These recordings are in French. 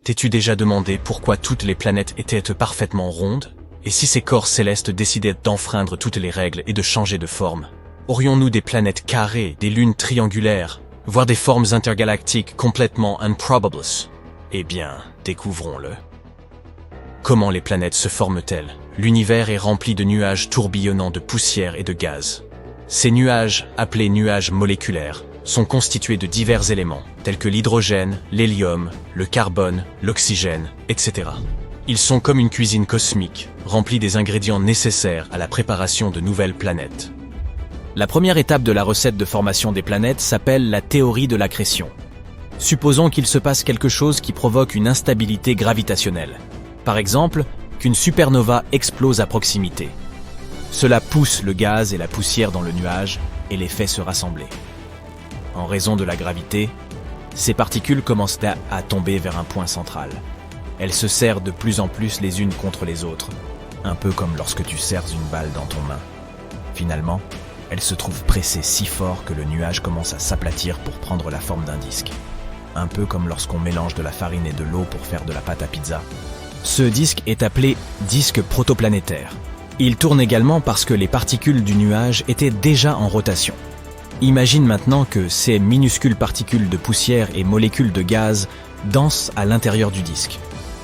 T'es-tu déjà demandé pourquoi toutes les planètes étaient parfaitement rondes? Et si ces corps célestes décidaient d'enfreindre toutes les règles et de changer de forme? Aurions-nous des planètes carrées, des lunes triangulaires, voire des formes intergalactiques complètement improbables? Eh bien, découvrons-le. Comment les planètes se forment-elles? L'univers est rempli de nuages tourbillonnants de poussière et de gaz. Ces nuages, appelés nuages moléculaires, sont constitués de divers éléments, tels que l'hydrogène, l'hélium, le carbone, l'oxygène, etc. Ils sont comme une cuisine cosmique, remplie des ingrédients nécessaires à la préparation de nouvelles planètes. La première étape de la recette de formation des planètes s'appelle la théorie de l'accrétion. Supposons qu'il se passe quelque chose qui provoque une instabilité gravitationnelle. Par exemple, qu'une supernova explose à proximité. Cela pousse le gaz et la poussière dans le nuage et les fait se rassembler. En raison de la gravité, ces particules commencent à tomber vers un point central. Elles se serrent de plus en plus les unes contre les autres, un peu comme lorsque tu serres une balle dans ton main. Finalement, elles se trouvent pressées si fort que le nuage commence à s'aplatir pour prendre la forme d'un disque. Un peu comme lorsqu'on mélange de la farine et de l'eau pour faire de la pâte à pizza. Ce disque est appelé disque protoplanétaire. Il tourne également parce que les particules du nuage étaient déjà en rotation. Imagine maintenant que ces minuscules particules de poussière et molécules de gaz dansent à l'intérieur du disque.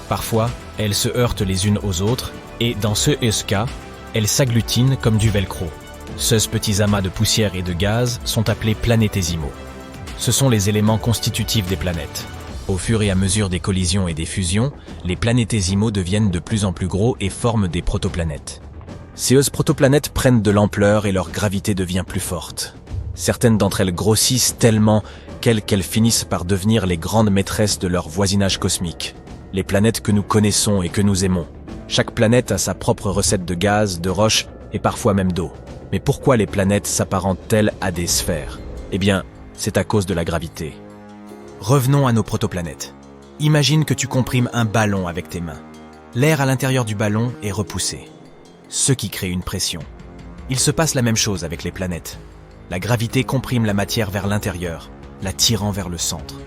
Parfois, elles se heurtent les unes aux autres et, dans ce cas, elles s'agglutinent comme du velcro. Ces petits amas de poussière et de gaz sont appelés planétésimaux. Ce sont les éléments constitutifs des planètes. Au fur et à mesure des collisions et des fusions, les planétésimaux deviennent de plus en plus gros et forment des protoplanètes. Ces protoplanètes prennent de l'ampleur et leur gravité devient plus forte. Certaines d'entre elles grossissent tellement qu'elles finissent par devenir les grandes maîtresses de leur voisinage cosmique. Les planètes que nous connaissons et que nous aimons. Chaque planète a sa propre recette de gaz, de roches et parfois même d'eau. Mais pourquoi les planètes s'apparentent-elles à des sphères? Eh bien, c'est à cause de la gravité. Revenons à nos protoplanètes. Imagine que tu comprimes un ballon avec tes mains. L'air à l'intérieur du ballon est repoussé, ce qui crée une pression. Il se passe la même chose avec les planètes. La gravité comprime la matière vers l'intérieur, la tirant vers le centre.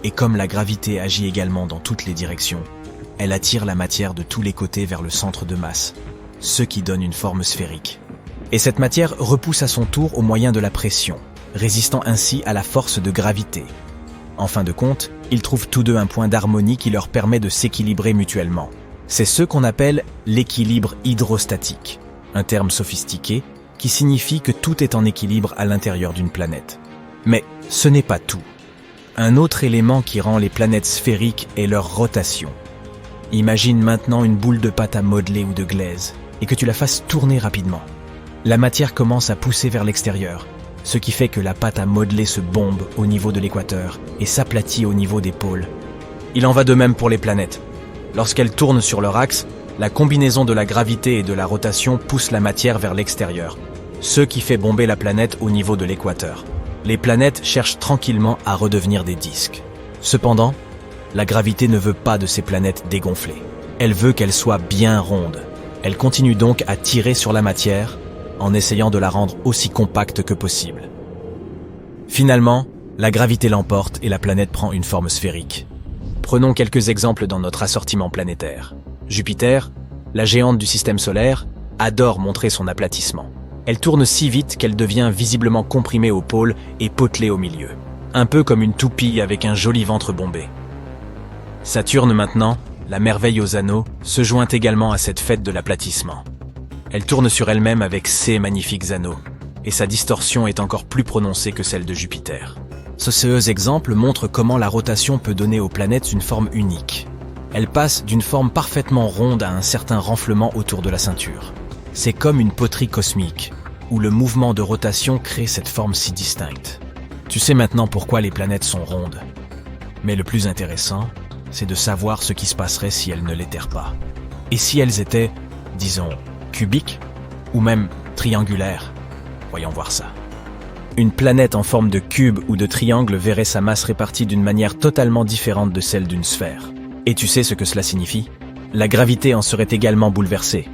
Et comme la gravité agit également dans toutes les directions, elle attire la matière de tous les côtés vers le centre de masse, ce qui donne une forme sphérique. Et cette matière repousse à son tour au moyen de la pression, résistant ainsi à la force de gravité. En fin de compte, ils trouvent tous deux un point d'harmonie qui leur permet de s'équilibrer mutuellement. C'est ce qu'on appelle l'équilibre hydrostatique, un terme sophistiqué qui signifie que tout est en équilibre à l'intérieur d'une planète. Mais ce n'est pas tout. Un autre élément qui rend les planètes sphériques est leur rotation. Imagine maintenant une boule de pâte à modeler ou de glaise et que tu la fasses tourner rapidement. La matière commence à pousser vers l'extérieur, ce qui fait que la pâte à modeler se bombe au niveau de l'équateur et s'aplatit au niveau des pôles. Il en va de même pour les planètes. Lorsqu'elles tournent sur leur axe, la combinaison de la gravité et de la rotation pousse la matière vers l'extérieur, ce qui fait bomber la planète au niveau de l'équateur. Les planètes cherchent tranquillement à redevenir des disques. Cependant, la gravité ne veut pas de ces planètes dégonflées. Elle veut qu'elles soient bien rondes. Elle continue donc à tirer sur la matière en essayant de la rendre aussi compacte que possible. Finalement, la gravité l'emporte et la planète prend une forme sphérique. Prenons quelques exemples dans notre assortiment planétaire. Jupiter, la géante du système solaire, adore montrer son aplatissement. Elle tourne si vite qu'elle devient visiblement comprimée au pôle et potelée au milieu. Un peu comme une toupie avec un joli ventre bombé. Saturne maintenant, la merveille aux anneaux, se joint également à cette fête de l'aplatissement. Elle tourne sur elle-même avec ses magnifiques anneaux, et sa distorsion est encore plus prononcée que celle de Jupiter. Ce exemple montre comment la rotation peut donner aux planètes une forme unique. Elle passe d'une forme parfaitement ronde à un certain renflement autour de la ceinture. C'est comme une poterie cosmique, où le mouvement de rotation crée cette forme si distincte. Tu sais maintenant pourquoi les planètes sont rondes. Mais le plus intéressant, c'est de savoir ce qui se passerait si elles ne l'étaient pas. Et si elles étaient, disons, cubiques, ou même triangulaires. Voyons voir ça. Une planète en forme de cube ou de triangle verrait sa masse répartie d'une manière totalement différente de celle d'une sphère. Et tu sais ce que cela signifie? La gravité en serait également bouleversée.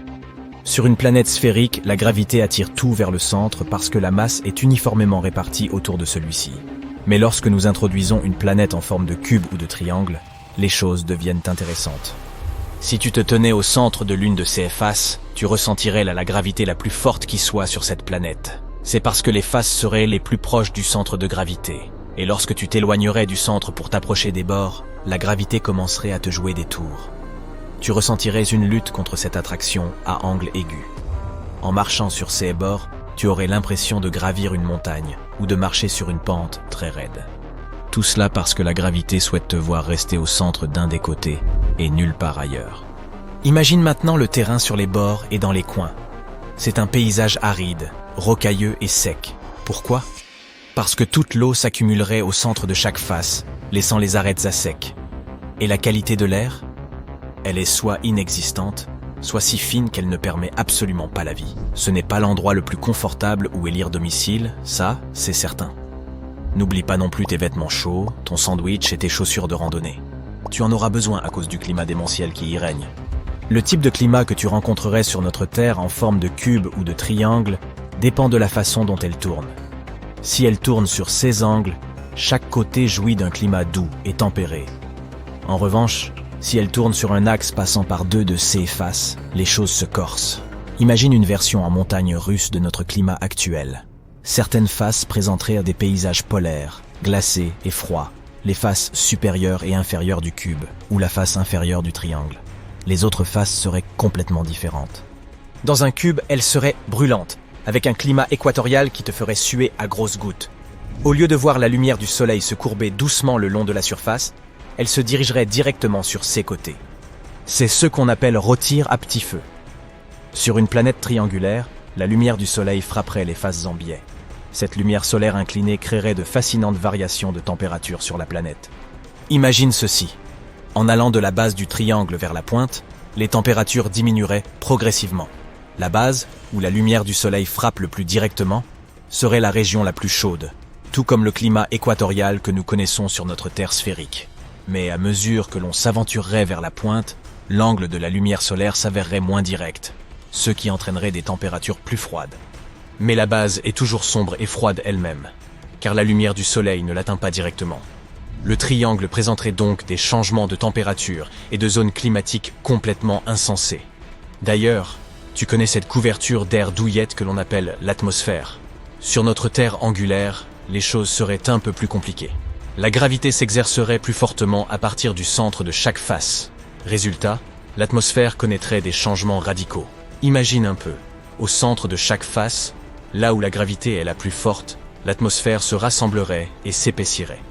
Sur une planète sphérique, la gravité attire tout vers le centre parce que la masse est uniformément répartie autour de celui-ci. Mais lorsque nous introduisons une planète en forme de cube ou de triangle, les choses deviennent intéressantes. Si tu te tenais au centre de l'une de ces faces, tu ressentirais la gravité la plus forte qui soit sur cette planète. C'est parce que les faces seraient les plus proches du centre de gravité. Et lorsque tu t'éloignerais du centre pour t'approcher des bords, la gravité commencerait à te jouer des tours. Tu ressentirais une lutte contre cette attraction à angle aigu. En marchant sur ces bords, tu aurais l'impression de gravir une montagne ou de marcher sur une pente très raide. Tout cela parce que la gravité souhaite te voir rester au centre d'un des côtés et nulle part ailleurs. Imagine maintenant le terrain sur les bords et dans les coins. C'est un paysage aride, rocailleux et sec. Pourquoi ? Parce que toute l'eau s'accumulerait au centre de chaque face, laissant les arêtes à sec. Et la qualité de l'air ? Elle est soit inexistante, soit si fine qu'elle ne permet absolument pas la vie. Ce n'est pas l'endroit le plus confortable où élire domicile, ça, c'est certain. N'oublie pas non plus tes vêtements chauds, ton sandwich et tes chaussures de randonnée. Tu en auras besoin à cause du climat démentiel qui y règne. Le type de climat que tu rencontrerais sur notre Terre en forme de cube ou de triangle dépend de la façon dont elle tourne. Si elle tourne sur ces angles, chaque côté jouit d'un climat doux et tempéré. En revanche, si elle tourne sur un axe passant par deux de ces faces, les choses se corsent. Imagine une version en montagne russe de notre climat actuel. Certaines faces présenteraient des paysages polaires, glacés et froids, les faces supérieures et inférieures du cube, ou la face inférieure du triangle. Les autres faces seraient complètement différentes. Dans un cube, elle serait brûlante, avec un climat équatorial qui te ferait suer à grosses gouttes. Au lieu de voir la lumière du soleil se courber doucement le long de la surface, elle se dirigerait directement sur ses côtés. C'est ce qu'on appelle rôtir à petit feu. Sur une planète triangulaire, la lumière du soleil frapperait les faces en biais. Cette lumière solaire inclinée créerait de fascinantes variations de température sur la planète. Imagine ceci. En allant de la base du triangle vers la pointe, les températures diminueraient progressivement. La base, où la lumière du soleil frappe le plus directement, serait la région la plus chaude, tout comme le climat équatorial que nous connaissons sur notre Terre sphérique. Mais à mesure que l'on s'aventurerait vers la pointe, l'angle de la lumière solaire s'avérerait moins direct, ce qui entraînerait des températures plus froides. Mais la base est toujours sombre et froide elle-même, car la lumière du soleil ne l'atteint pas directement. Le triangle présenterait donc des changements de température et de zones climatiques complètement insensés. D'ailleurs, tu connais cette couverture d'air douillette que l'on appelle l'atmosphère. Sur notre Terre angulaire, les choses seraient un peu plus compliquées. La gravité s'exercerait plus fortement à partir du centre de chaque face. Résultat, l'atmosphère connaîtrait des changements radicaux. Imagine un peu, au centre de chaque face, là où la gravité est la plus forte, l'atmosphère se rassemblerait et s'épaissirait.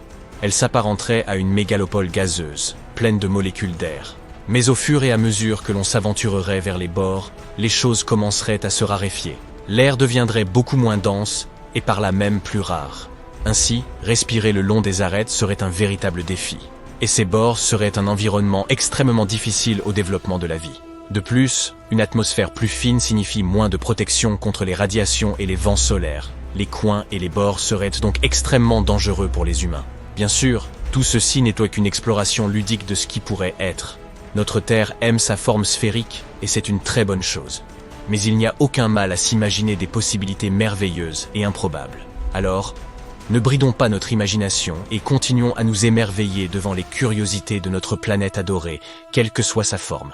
Elle s'apparenterait à une mégalopole gazeuse, pleine de molécules d'air. Mais au fur et à mesure que l'on s'aventurerait vers les bords, les choses commenceraient à se raréfier. L'air deviendrait beaucoup moins dense et par là même plus rare. Ainsi, respirer le long des arêtes serait un véritable défi. Et ces bords seraient un environnement extrêmement difficile au développement de la vie. De plus, une atmosphère plus fine signifie moins de protection contre les radiations et les vents solaires. Les coins et les bords seraient donc extrêmement dangereux pour les humains. Bien sûr, tout ceci n'est qu'une exploration ludique de ce qui pourrait être. Notre Terre aime sa forme sphérique et c'est une très bonne chose. Mais il n'y a aucun mal à s'imaginer des possibilités merveilleuses et improbables. Alors, ne bridons pas notre imagination et continuons à nous émerveiller devant les curiosités de notre planète adorée, quelle que soit sa forme.